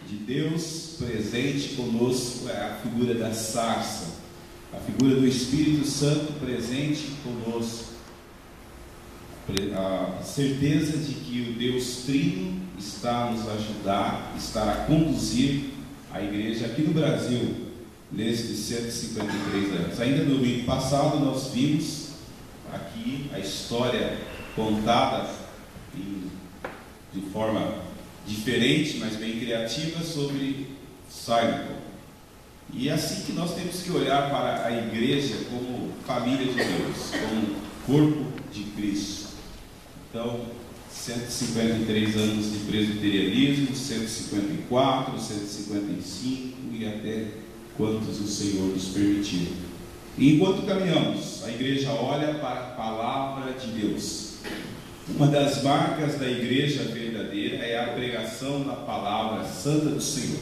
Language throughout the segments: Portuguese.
de Deus presente conosco é a figura da sarça, a figura do Espírito Santo presente conosco, a certeza de que o Deus Trino está a nos ajudar, está a conduzir a igreja aqui no Brasil nesses 153 anos. Ainda no domingo passado nós vimos aqui a história contada de forma diferente, mas bem criativa, sobre Simon. E é assim que nós temos que olhar para a igreja como família de Deus, como corpo de Cristo. Então, 153 anos de presbiterianismo, 154, 155 e até quantos o Senhor nos permitiu. E enquanto caminhamos, a igreja olha para a palavra de Deus. Uma das marcas da igreja verdadeira é a pregação da palavra santa do Senhor.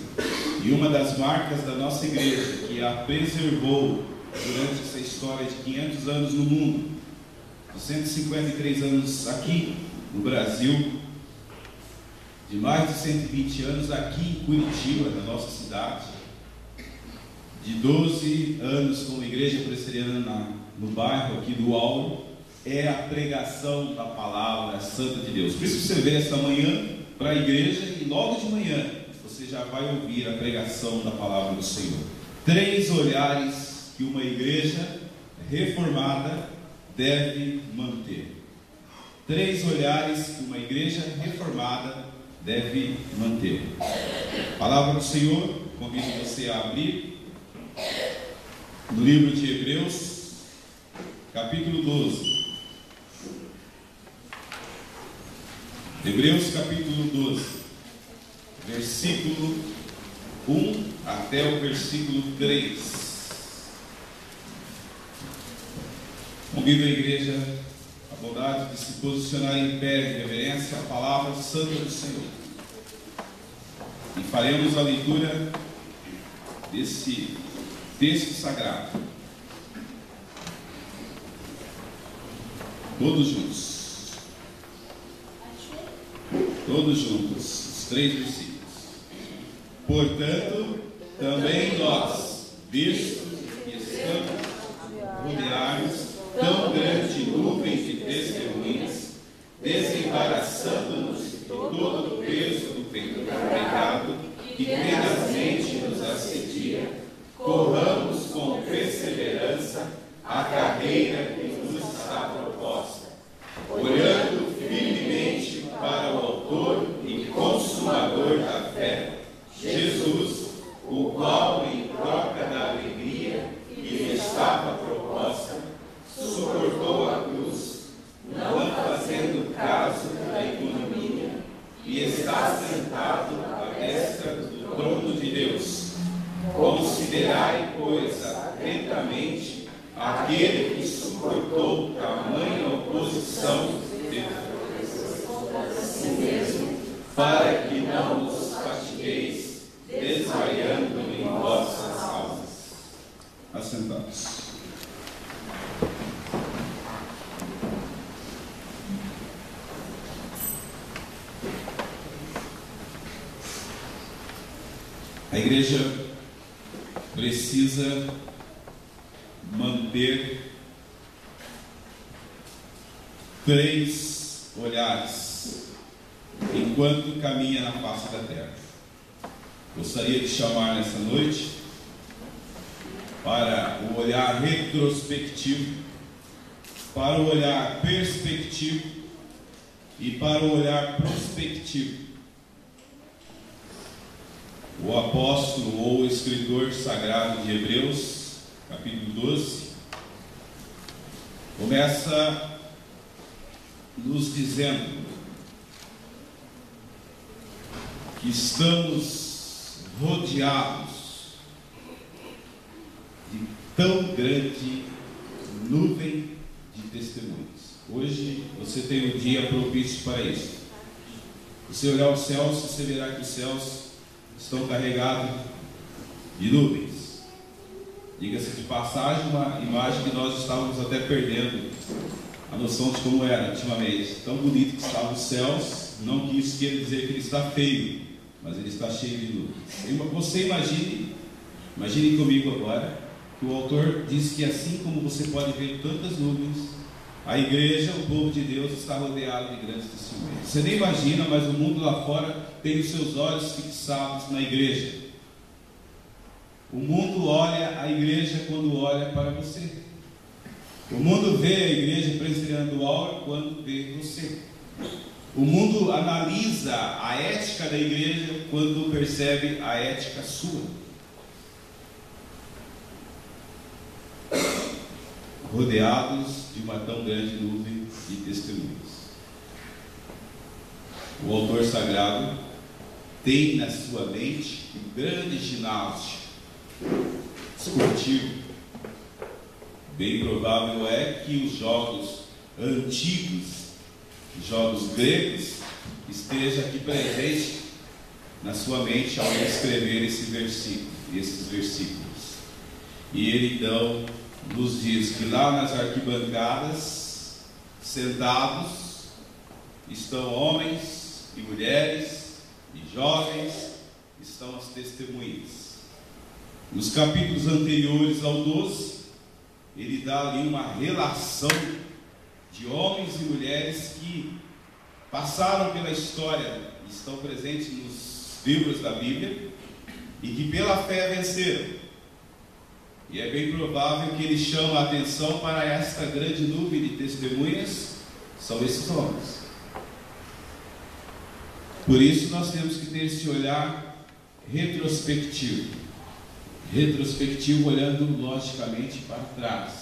E uma das marcas da nossa igreja, que a preservou durante essa história de 500 anos no mundo, 153 anos aqui no Brasil, de mais de 120 anos aqui em Curitiba, na nossa cidade, de 12 anos como igreja presbiteriana no bairro aqui do Auro, é a pregação da palavra santa de Deus. Por isso você vê esta manhã para a igreja e logo de manhã você já vai ouvir a pregação da palavra do Senhor. 3 olhares que uma igreja reformada deve manter. 3 olhares que uma igreja reformada deve manter. A palavra do Senhor, convido você a abrir no livro de Hebreus, capítulo 12. Hebreus capítulo 12, versículo 1 até o versículo 3. Convido a igreja a bondade de se posicionar em pé de reverência à palavra santa do Senhor. E faremos a leitura desse texto sagrado. Todos juntos. Todos juntos, os 3 versículos. Portanto, também nós, vistos que estamos rodeados tão grande nuvem de testemunhas, desembaraçando-nos de todo o peso do pecado que tenazmente nos assedia, corramos com perseverança a carreira que nos está proposta, olhando firmemente para o autor e consumador da fé, Jesus, o qual, em troca da alegria que lhe estava proposta, suportou a cruz, não fazendo caso da ignomínia, e está sentado à destra do trono de Deus. Considerai, pois, atentamente aquele que suportou tamanha oposição contra si mesmo, para que não os fatigueis, desmaiando em vossas almas. Assentados. A igreja precisa manter 3 olhares enquanto caminha na face da terra. Gostaria de chamar nessa noite para o olhar retrospectivo, para o olhar perspectivo e para o olhar prospectivo. O apóstolo ou o escritor sagrado de Hebreus, capítulo 12, começa nos dizendo que estamos rodeados de tão grande nuvem de testemunhas. Hoje você tem um dia propício para isso. Você olhar os céus, você verá que os céus estão carregados de nuvens. Diga-se de passagem, uma imagem que nós estávamos até perdendo a noção de como era ultimamente. Tão bonito que estavam os céus, não que isso queira dizer que ele está feio, mas ele está cheio de nuvens. Você imagine comigo agora, que o autor diz que assim como você pode ver tantas nuvens, a igreja, o povo de Deus, está rodeado de grandes testemunhas. Você nem imagina, mas o mundo lá fora tem os seus olhos fixados na igreja. O mundo olha a igreja quando olha para você. O mundo vê a igreja presbiteriana quando vê você. O mundo analisa a ética da igreja quando percebe a ética sua. Rodeados de uma tão grande nuvem de testemunhas. O autor sagrado tem na sua mente um grande ginásio esportivo. Bem provável é que os jogos antigos, os jogos gregos, esteja aqui presente na sua mente ao escrever esses versículos. E ele então nos diz que lá nas arquibancadas, sentados, estão homens e mulheres e jovens, estão as testemunhas. Nos capítulos anteriores ao 12, ele dá ali uma relação de homens e mulheres que passaram pela história, estão presentes nos livros da Bíblia e que pela fé venceram. E é bem provável que ele chama a atenção para esta grande nuvem de testemunhas, são esses homens. Por isso nós temos que ter esse olhar retrospectivo, olhando logicamente para trás,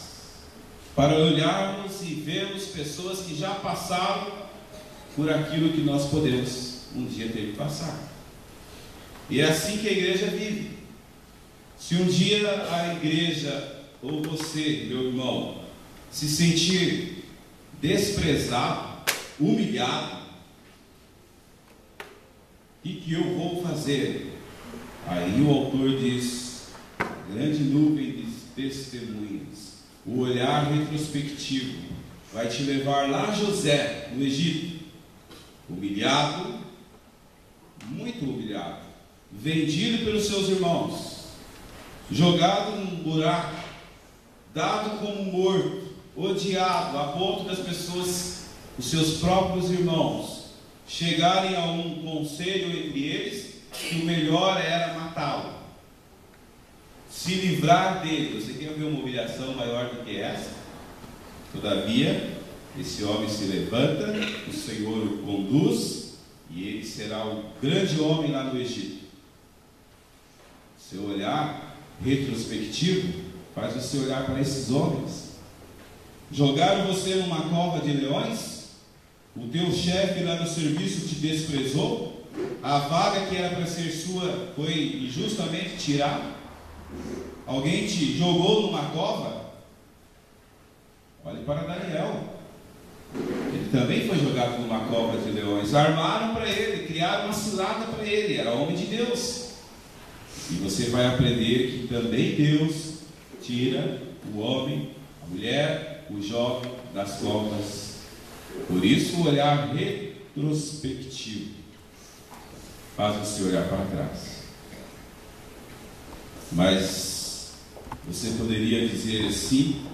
para olharmos e vermos pessoas que já passaram por aquilo que nós podemos um dia ter que passar. E é assim que a igreja vive. Se um dia a igreja, ou você, meu irmão, se sentir desprezado, humilhado, o que eu vou fazer? Aí o autor diz: grande nuvem de testemunhas, o olhar retrospectivo vai te levar lá a José, no Egito, humilhado, muito humilhado, vendido pelos seus irmãos, jogado num buraco, dado como morto, odiado, a ponto das pessoas, os seus próprios irmãos, chegarem a um conselho entre eles, que o melhor era matá-lo, se livrar dele. Você quer ver uma humilhação maior do que essa? Todavia, esse homem se levanta, o Senhor o conduz, e ele será o grande homem lá no Egito. Seu olhar retrospectivo faz você olhar para esses homens. Jogaram você numa cova de leões? O teu chefe lá no serviço te desprezou? A vaga que era para ser sua foi injustamente tirada? Alguém te jogou numa cova? Olhe para Daniel. Ele também foi jogado numa cova de leões. Armaram para ele, criaram uma cilada para ele. Era homem de Deus. E você vai aprender que também Deus tira o homem, a mulher, o jovem das covas. Por isso o olhar retrospectivo faz você olhar para trás. Mas você poderia dizer assim,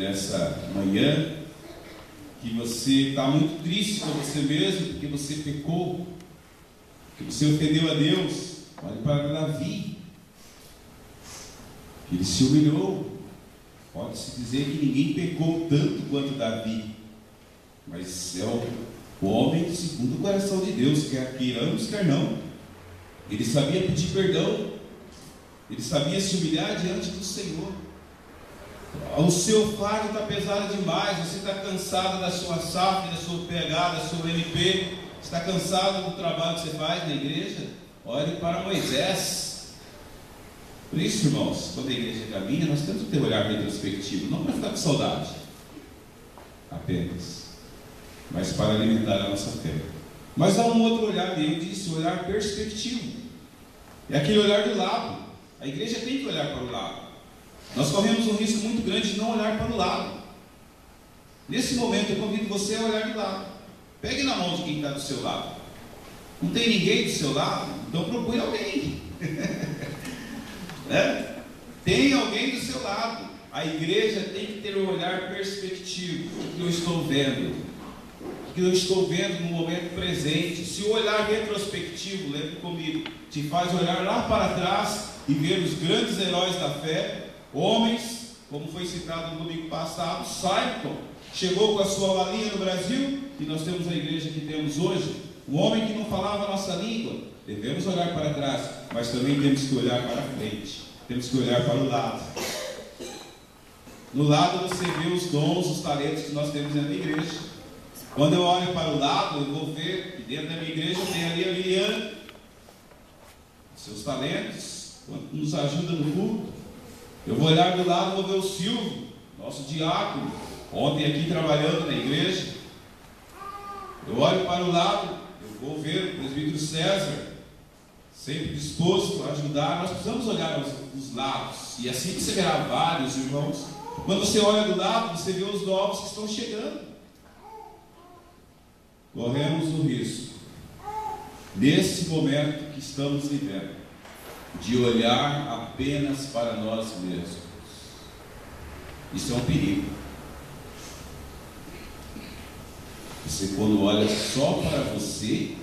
nessa manhã, que você está muito triste com você mesmo, porque você pecou, que você ofendeu a Deus. Olhe para Davi, que ele se humilhou. Pode-se dizer que ninguém pecou tanto quanto Davi, mas é o homem segundo o coração de Deus, quer queiramos, quer não. Ele sabia pedir perdão, ele sabia se humilhar diante do Senhor. O seu fardo está pesado demais, você está cansado da sua SAF, da sua PH, da sua MP, está cansado do trabalho que você faz na igreja? Olhe para Moisés. Por isso, irmãos, quando a igreja caminha, nós temos que ter um olhar retrospectivo, não para ficar com saudade apenas, mas para alimentar a nossa fé. Mas há um outro olhar, e eu disse, o olhar perspectivo. É aquele olhar do lado. A igreja tem que olhar para o lado. Nós corremos um risco muito grande de não olhar para o lado. Nesse momento eu convido você a olhar de lado. Pegue na mão de quem está do seu lado. Não tem ninguém do seu lado? Então procure alguém. Né? Tem alguém do seu lado. A igreja tem que ter um olhar perspectivo. O que eu estou vendo? O que eu estou vendo no momento presente? Se o olhar retrospectivo, lembre comigo, te faz olhar lá para trás e ver os grandes heróis da fé, homens, como foi citado no domingo passado, Simon, chegou com a sua balinha no Brasil, e nós temos a igreja que temos hoje, um homem que não falava a nossa língua. Devemos olhar para trás, mas também temos que olhar para frente, temos que olhar para o lado. No lado você vê os dons, os talentos que nós temos dentro da igreja. Quando eu olho para o lado, eu vou ver que dentro da minha igreja tem ali a Liliana, seus talentos, nos ajuda no culto. Eu vou olhar do lado, vou ver o Silvio, nosso diácono, ontem aqui trabalhando na igreja. Eu olho para o lado, eu vou ver o presbítero César, sempre disposto a ajudar. Nós precisamos olhar os lados, e assim você verá vários irmãos. Quando você olha do lado, você vê os novos que estão chegando. Corremos o risco, nesse momento que estamos vivendo, de olhar apenas para nós mesmos. Isso é um perigo. Você, quando olha só para você,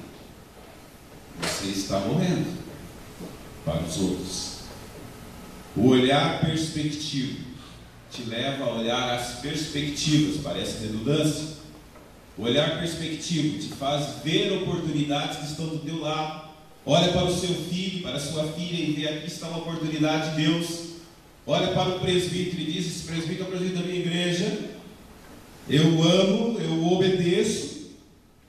você está morrendo para os outros. O olhar perspectivo te leva a olhar as perspectivas, parece redundância. O olhar perspectivo te faz ver oportunidades que estão do teu lado. Olha para o seu filho, para a sua filha e vê: aqui está uma oportunidade de Deus. Olha para o presbítero e diz: esse presbítero é o presbítero da minha igreja, eu amo, eu obedeço.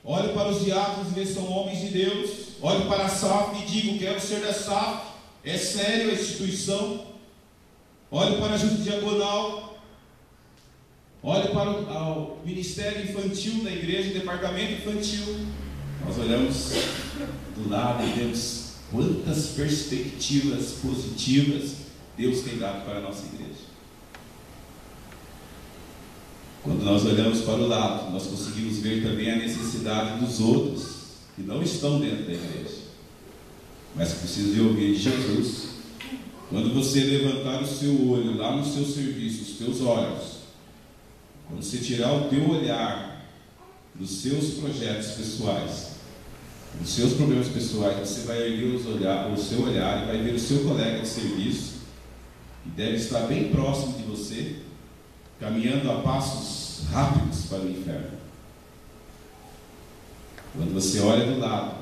Olhe para os diáconos e vê se são homens de Deus. Olhe para a SAF e digo: quero ser da SAF, é sério a instituição. Olhe para a junta diaconal. Olhe para o ministério infantil da igreja, o departamento infantil. Nós olhamos do lado e vemos quantas perspectivas positivas Deus tem dado para a nossa igreja. Quando nós olhamos para o lado, nós conseguimos ver também a necessidade dos outros que não estão dentro da igreja, mas que precisam de ouvir de Jesus. Quando você levantar o seu olho lá no seu serviço, os teus olhos, quando você tirar o teu olhar dos seus projetos pessoais, dos seus problemas pessoais, você vai erguer o seu olhar e vai ver o seu colega de serviço, que deve estar bem próximo de você, caminhando a passos rápidos para o inferno. Quando você olha do lado,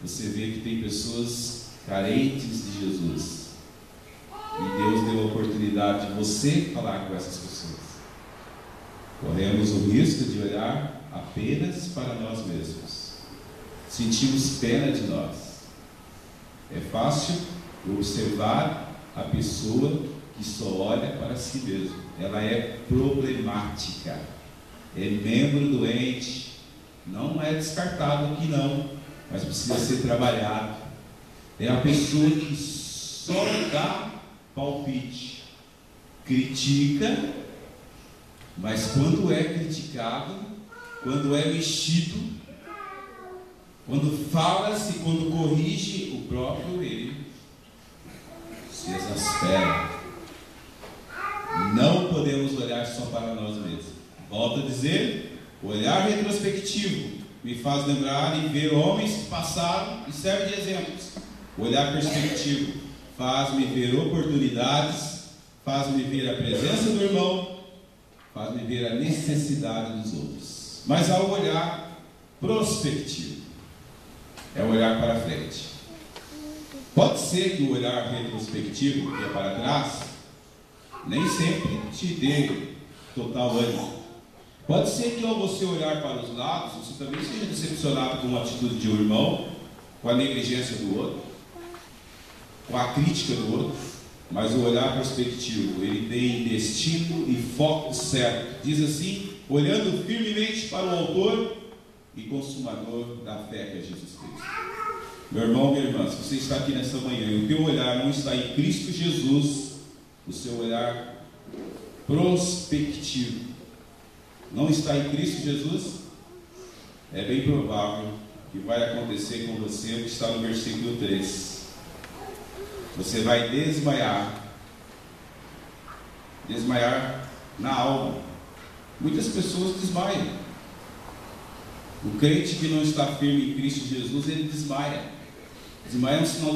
você vê que tem pessoas carentes de Jesus, e Deus deu a oportunidade de você falar com essas pessoas. Corremos o risco de olhar apenas para nós mesmos. Sentimos pena de nós. É fácil observar a pessoa que só olha para si mesma. Ela é problemática, é membro doente, não é descartado aqui não, mas precisa ser trabalhado. É a pessoa que só dá palpite, critica, mas quando é criticado, quando é mexido, quando fala-se, quando corrige, o próprio ele se exaspera. Não podemos olhar só para nós mesmos. Volto a dizer, o olhar retrospectivo me faz lembrar e ver homens que passaram e servem de exemplos. O olhar perspectivo faz-me ver oportunidades, faz-me ver a presença do irmão, faz-me ver a necessidade dos outros. Mas há o olhar prospectivo, é o olhar para frente. Pode ser que o olhar retrospectivo, que é para trás, nem sempre te dê total ânimo. Pode ser que ao você olhar para os lados, você também seja decepcionado com a atitude de um irmão, com a negligência do outro, com a crítica do outro. Mas o olhar prospectivo, ele tem destino e foco certo. Diz assim, olhando firmemente para o autor e consumador da fé, que é Jesus Cristo. Meu irmão, minha irmã, se você está aqui nessa manhã e o teu olhar não está em Cristo Jesus, o seu olhar prospectivo não está em Cristo Jesus, é bem provável que vai acontecer com você o que está no versículo 3. Você vai desmaiar na alma. Muitas pessoas desmaiam. O crente que não está firme em Cristo Jesus, ele desmaia. Desmaia é um sinal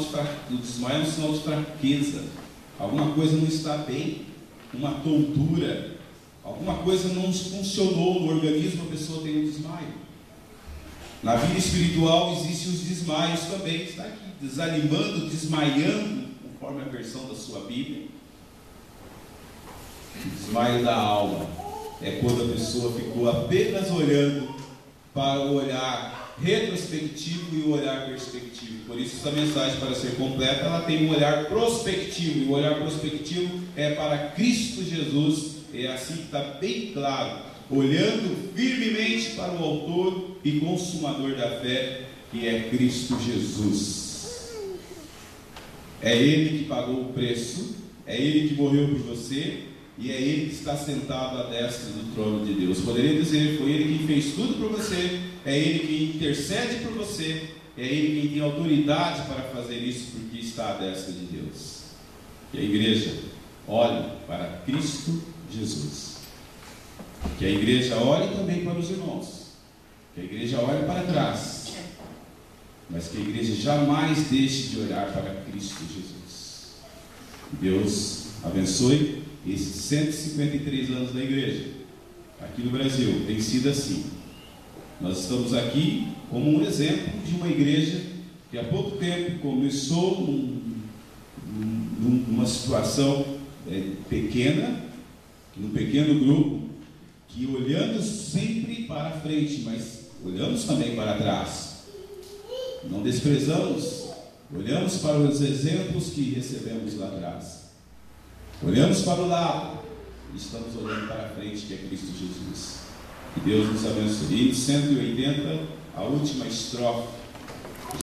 de fraqueza. Alguma coisa não está bem, uma tontura, alguma coisa não funcionou no organismo, a pessoa tem um desmaio. Na vida espiritual existem os desmaios também. Está aqui, desanimando, desmaiando, conforme a versão da sua Bíblia. O desmaio da alma é quando a pessoa ficou apenas olhando para o olhar retrospectivo e o olhar perspectivo. Por isso essa mensagem, para ser completa, ela tem um olhar prospectivo, e o olhar prospectivo é para Cristo Jesus. É assim que está bem claro, olhando firmemente para o autor e consumador da fé, que é Cristo Jesus. É Ele que pagou o preço, é Ele que morreu por você, e é Ele que está sentado à destra do trono de Deus. Poderia dizer, foi Ele quem fez tudo por você, é Ele quem intercede por você, é Ele quem tem autoridade para fazer isso, porque está à destra de Deus. E a igreja olhe para Cristo Jesus. Que a igreja olhe também para os irmãos, que a igreja olhe para trás, mas que a igreja jamais deixe de olhar para Cristo Jesus. Deus abençoe esses 153 anos da igreja. Aqui no Brasil tem sido assim. Nós estamos aqui como um exemplo de uma igreja que há pouco tempo começou numa situação pequena, num pequeno grupo, que olhamos sempre para frente, mas olhamos também para trás. Não desprezamos, olhamos para os exemplos que recebemos lá atrás. Olhamos para o lado e estamos olhando para frente, que é Cristo Jesus. Que Deus nos abençoe. E no 180, a última estrofe